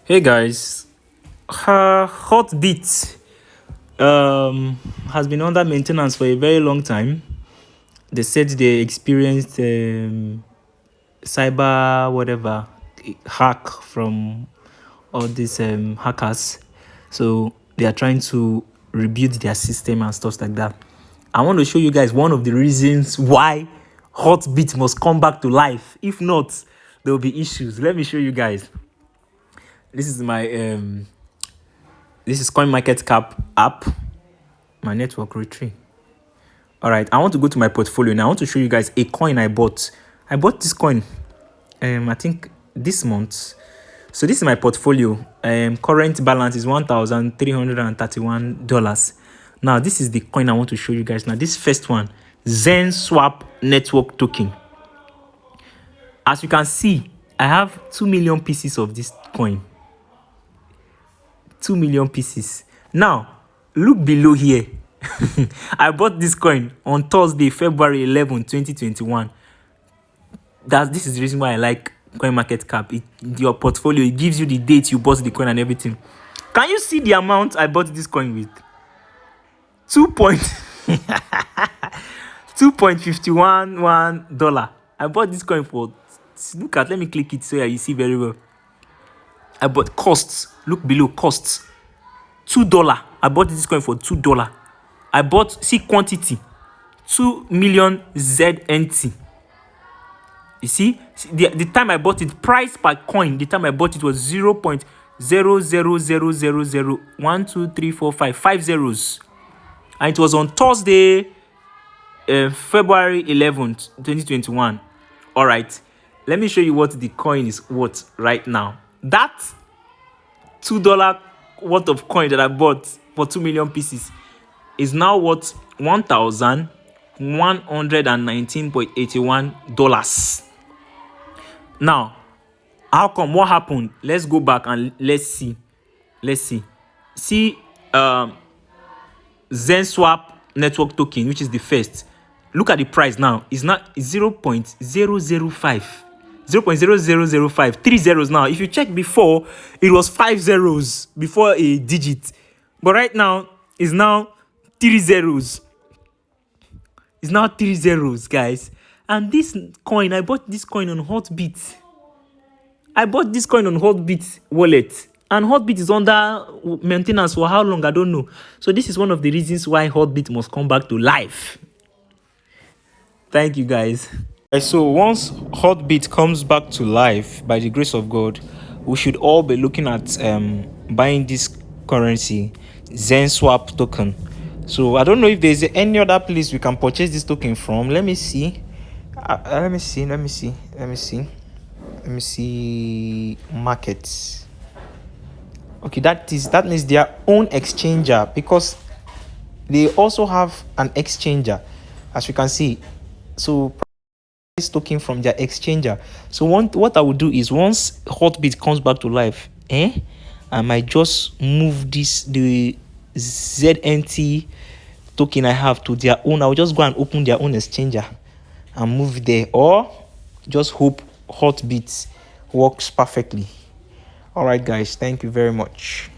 Hey guys, Hotbit has been under maintenance for a very long time. They said they experienced cyber whatever hack from all these hackers, so they are trying to rebuild their system and stuff like that. I want to show you guys one of the reasons why Hotbit must come back to life. If not, there will be issues. Let me show you guys. This is my this is CoinMarketCap app, my network retreat. All right, I want to go to my portfolio now. I want to show you guys a coin I bought. I bought this coin, I think this month. So this is my portfolio. Current balance is $1,331. Now this is the coin I want to show you guys. Now this first one, Zen Swap Network Token. As you can see, I have 2 million pieces of this coin. 2 million pieces. Now look below here. I bought this coin on Thursday, February 11, 2021. This is the reason why I like CoinMarketCap. Your portfolio, it gives you the date you bought the coin and everything. Can you see the amount I bought this coin with? 2.511 dollar. I bought this coin for, let me click it so you see very well. I bought costs. Look below, costs. $2. I bought this coin for $2. I bought, see quantity, 2 million ZNT. You see, the time I bought it, price per coin, the time I bought it was 0.00000123455 5 zeros. And it was on Thursday, February 11th, 2021. All right, let me show you what the coin is worth right now. That $2 worth of coin that I bought for 2 million pieces is now worth $1,119.81. Now, how come? What happened? Let's go back and let's see. See, Zen Swap Network Token, which is the first. Look at the price now. It's not 0.005. 0.0005. 3 zeros now. If you check before, it was 5 zeros before a digit. But right now, it's now 3 zeros. It's now 3 zeros, guys. And this coin, I bought this coin on Hotbit. I bought this coin on Hotbit wallet. And Hotbit is under maintenance for how long? I don't know. So this is one of the reasons why Hotbit must come back to life. Thank you, guys. So once Hotbit comes back to life, by the grace of God, we should all be looking at buying this currency, Zen Swap token. So I don't know if there's any other place we can purchase this token from. Let me see. Let me see markets. Okay, that means their own exchanger, because they also have an exchanger, as you can see. So this token from their exchanger. So what I will do is, once Hotbit comes back to life, I might just move the ZNT token I have to their own. I will just go and open their own exchanger and move there, or just hope Hotbit works perfectly. All right, guys, thank you very much.